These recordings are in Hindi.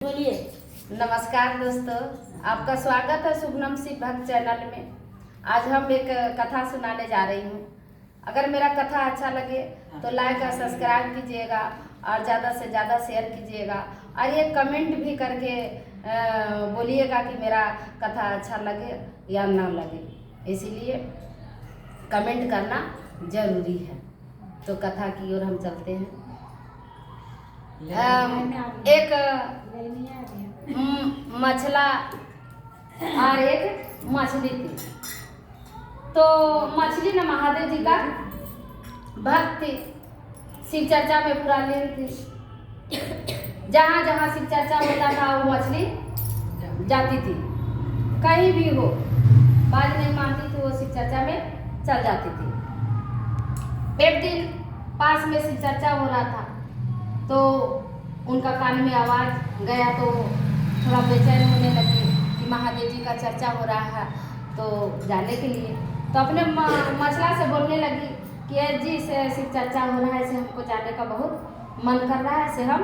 बोलिए। नमस्कार दोस्तों, आपका स्वागत है शुभनम शिव भक्त चैनल में। आज हम एक कथा सुनाने जा रही हूँ। अगर मेरा कथा अच्छा लगे तो लाइक और सब्सक्राइब कीजिएगा और ज़्यादा से ज़्यादा शेयर कीजिएगा और ये कमेंट भी करके बोलिएगा कि मेरा कथा अच्छा लगे या ना लगे। इसीलिए कमेंट करना ज़रूरी है। तो कथा की ओर हम चलते हैं। एक मछला और एक मछली थी। तो मछली न महादेव जी का भक्त थी, शिव चर्चा में पूरा लीन थी। जहाँ जहाँ शिव चर्चा होता था वो मछली जाती थी, कहीं भी हो बात नहीं मानती थी, वो शिव चर्चा में चल जाती थी। एक दिन पास में शिव चर्चा हो रहा था तो उनका कान में आवाज़ गया तो थोड़ा बेचैन होने लगी कि महादेव जी का चर्चा हो रहा है तो जाने के लिए। तो अपने मछला से बोलने लगी कि जी से शिव चर्चा हो रहा है, इसे हमको जाने का बहुत मन कर रहा है, से हम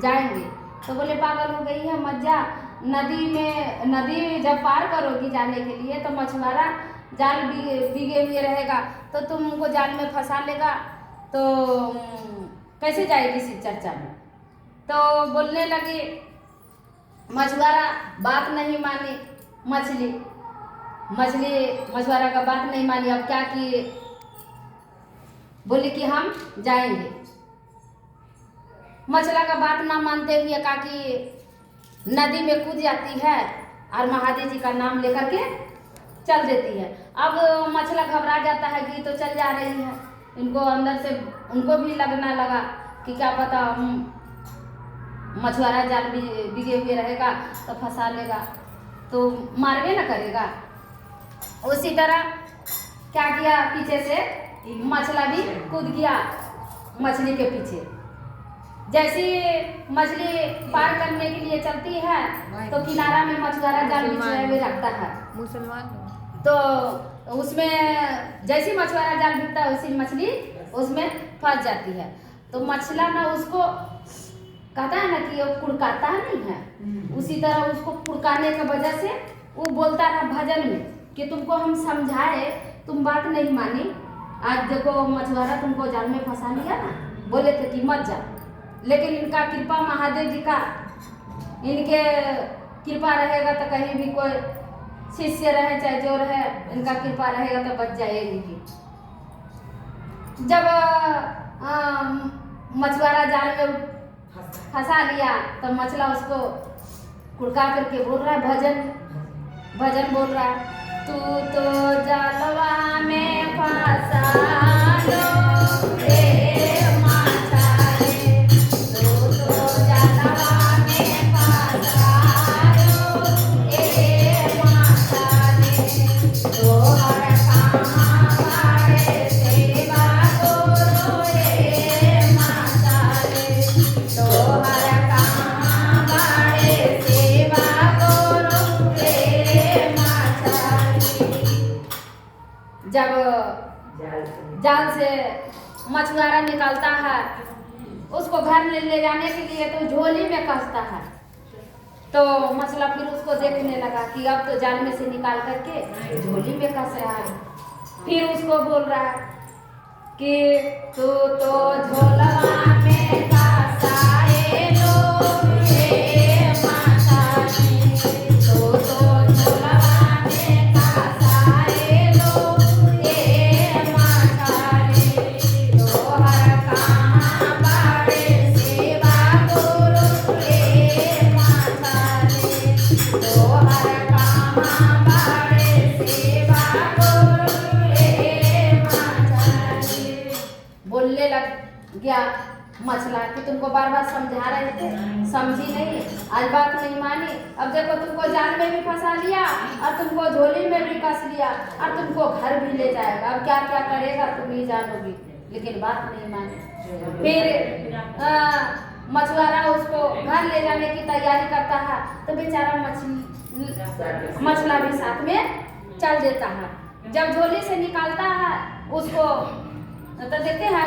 जाएंगे। तो बोले पागल हो गई है, मत जा। नदी जब पार करोगी जाने के लिए तो मछुआरा जाल भीगे हुए रहेगा तो तुमको जाल में फंसा लेगा, तो कैसे जाएगी शिव चर्चा में। तो बोलने लगी, मछुआरा बात नहीं मानी। मछली मछुआरा का बात नहीं मानी। अब क्या किए, बोली कि हम जाएंगे। मछला का बात ना मानते हुए कहा कि नदी में कूद जाती है और महादेव जी का नाम लेकर के चल देती है। अब मछला घबरा जाता है कि तो चल जा रही है, इनको अंदर से उनको भी लगना लगा कि क्या पता मछुआरा जाल बिगे हुए रहेगा तो फंसा लेगा तो मारवे ना करेगा। उसी तरह क्या किया, पीछे से मछला भी कूद गया मछली के पीछे। जैसी मछली पार करने के लिए चलती है तो किनारा में मछुआरा जाल बिछाए हुए रखता है। मुसलमान तो उसमें जैसी मछुआरा जाल बिछता है उसी मछली उसमें फंस जाती है। तो मछला ना उसको कहता है ना कि वो कुड़काता नहीं है, उसी तरह उसको कुड़काने की वजह से वो बोलता रहा भजन में कि तुमको हम समझाए, तुम बात नहीं मानी। आज देखो मछुआरा तुमको जाल में फंसा लिया ना, बोले थे कि मत जा, लेकिन इनका कृपा महादेव जी का, इनके कृपा रहेगा तो कहीं भी कोई शिष्य रहे चाहे जो रहे, इनका कृपा रहेगा तो बच जाएगी। जब मछुआरा जाल में फंसा लिया तो मछला उसको कुड़का करके बोल रहा है, भजन बोल रहा है। तू तो जलवा में फंसा लो रे मातारे, तू तो जलवा में फंसा लो रे मातारे, तोहर कहाँ बाड़े सेवा करो रे मातारे, तोहर कहाँ बाड़े सेवा करो रे मातारे। जब जाल से मछुआरा निकलता है उसको घर ले जाने के लिए तो झोली में कसता है। तो मछला फिर उसको देखने लगा कि अब तो जाल में से निकाल करके झोली में कस रहा है। फिर उसको बोल रहा है कि तू तो झोलवा में कसाए लो रे मातारी, तू तो झोलवा में कसाए लो रे मातारी, तोहर कहाँ बाड़े सेवा करो रे मातारी, तोहर कहाँ बाड़े सेवा करो रे मातारी। बोलने लग गया मछला कि तुमको बार बार समझा रहे थे, समझी नहीं, आज बात नहीं मानी। अब देखो तुमको जाल में भी फंसा लिया और तुमको झोली में भी कस लिया और तुमको घर भी ले जाएगा। अब क्या क्या करेगा तुम ही जानोगी, लेकिन बात नहीं मानी। फिर मछुआरा उसको घर ले जाने की तैयारी करता है तो बेचारा मछला भी साथ में चल देता है। जब झोली से निकालता है उसको तो देखते हैं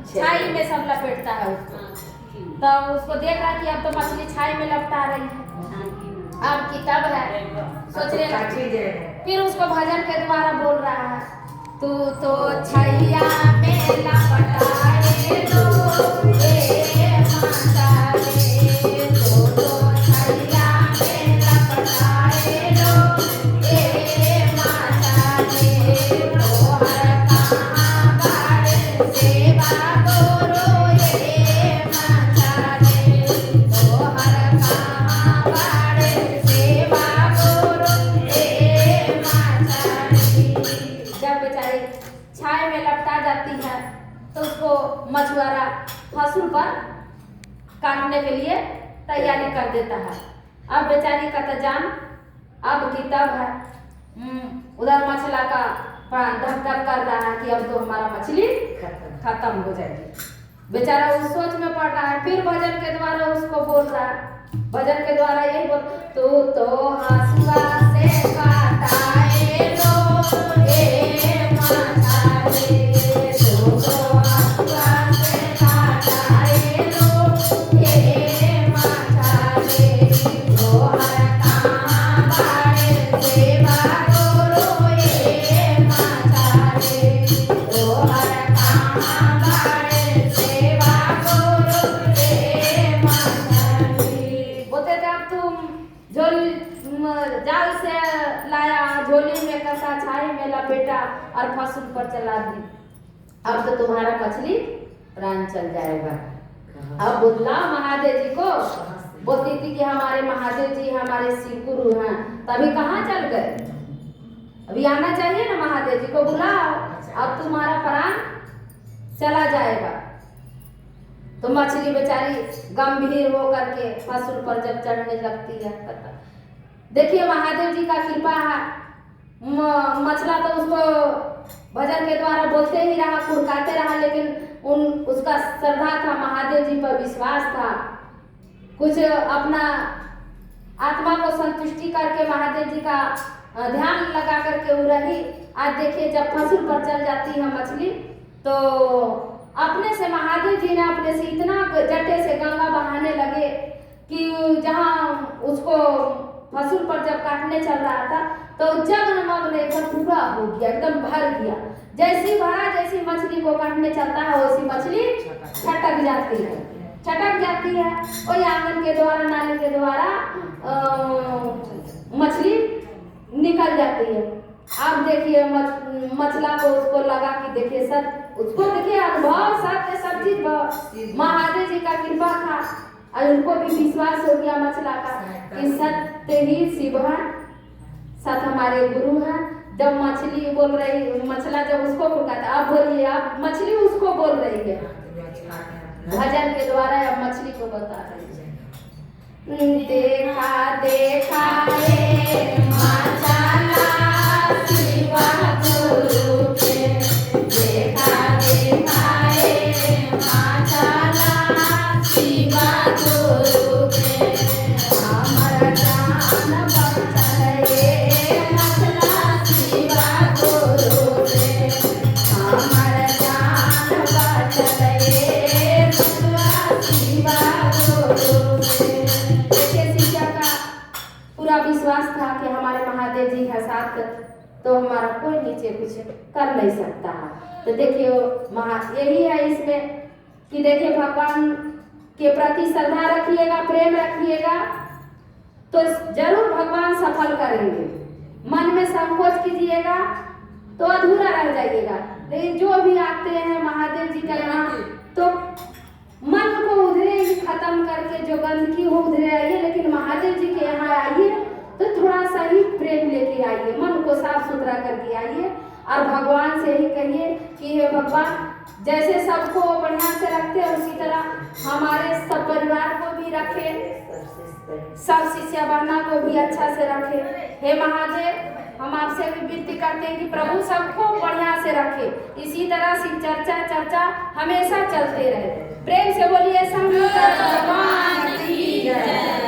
छाई में सब लपेटता है उसको। तो उसको देख रहा कि अब तो मछली छाई में लपटा रही है, अब की तब है, सोचने लगा। फिर उसको भजन के द्वारा बोल रहा है, तू तो छैया में लपटाए लो ए माता रे, तू तो छैया में लपटाए लो ए माता रे, तोहर कहाँ बार सेवा करो ए माता रे, तोहर कहाँ बार सेवा करो ए माता रे। जब बेचारी छाए में लपटा जाती है तो उसको मछुआरा फसूल पर काटने के लिए तैयारी कर देता है। अब बेचारी का तो जान अब की तब है, उधर मछला का प्राण धक धक कर रहा है कि अब तो हमारा मछली खत्म हो जाएगी। बेचारा उस सोच में पड़ रहा है। फिर भजन के द्वारा उसको बोल रहा है, भजन के द्वारा यही बोल, तू तो हंसुआ से काटाए लो ए माता रे, तू तो हंसुआ से काटाए लो ए माता रे, तोहर कहाँ बार सेवा करो ए माता रे, तोहर कहाँ बार सेवा करो ए माता रे। बोलते थे अब तुम जाल से लाया, झोली में कसा, छाई में लपेटा और फसूल पर चला दी, अब तो तुम्हारा मछली प्राण चल जाएगा। अब बोला महादेव जी को, बोलती थी कि हमारे महादेव जी हमारे शिव गुरु हैं, तभी कहाँ चल गए, अभी आना चाहिए ना, महादेव जी को बुलाओ, अब तुम्हारा प्राण चला जाएगा। तो मछली बेचारी गंभीर होकर के फसूल पर जब चढ़ने लगती है, देखिए महादेव जी का कृपा है, मछला तो उसको भजन के द्वारा बोलते ही रहा, फुड़काते रहा, लेकिन उसका श्रद्धा था, महादेव जी पर विश्वास था, कुछ अपना आत्मा को संतुष्टि करके महादेव जी का ध्यान लगा करके वो रही। आज देखिए जब फसूल पर चल जाती है मछली तो अपने से महादेव जी ने अपने से इतना जटे से गंगा बहाने लगे कि जहाँ उसको फसूल पर जब काटने चल रहा था तो जगमग एकदम पूरा हो गया, एकदम भर गया, जैसी भरा जैसी मछली को काटने चलता है वैसी मछली छटक जाती है और आंगन के द्वारा, नाली के द्वारा मछली निकल जाती है। अब देखिए मछला को उसको लगा कि देखिए सब उसको देखिए अनुभव सत्य सब चीज महादेव जी का कृपा था और उनको भी विश्वास हो गया मछला का कि सत्य ही शिव है, सत हमारे गुरु हैं। जब मछली बोल रही, मछला जब उसको पुकारता, अब बोलिए आप, मछली उसको बोल रही है भजन के द्वारा, अब मछली को बता रही है, देखा देखा रे मछला शिवा गुरु के, देखा देखा रे मछला शिवा गुरु के, हमर जान बचल रे मछला शिवा गुरु के, हमर जान बचल रे मछला शिवा गुरु के। देखिए शिष्य का पूरा विश्वास था कि हमारे महादेव जी के साथ तो हमारा कोई नीचे कुछ कर नहीं सकता है। तो देखिए यही है इसमें कि देखिए भगवान के प्रति श्रद्धा रखिएगा, प्रेम रखिएगा तो जरूर भगवान सफल करेंगे। मन में संकोच कीजिएगा तो अधूरा रह जाइएगा। लेकिन जो भी आते हैं महादेव जी का यहाँ तो मन को उधरे ही खत्म करके, जो गंदगी हो उधरे आइए, लेकिन महादेव जी के यहाँ आइए तो थोड़ा सा ही प्रेम लेके आइए, मन को साफ सुथरा करके आइए और भगवान से ही कहिए कि हे भगवान जैसे सबको बढ़िया से रखते हैं उसी तरह हमारे सब परिवार को भी रखे, सब शिष्य बहना को भी अच्छा से रखे। हे महादेव हम आपसे भी विनती करते हैं कि प्रभु सबको बढ़िया से रखे, इसी तरह से चर्चा हमेशा चलते रहे। प्रेम से बोलिए शंकर भगवान की जय।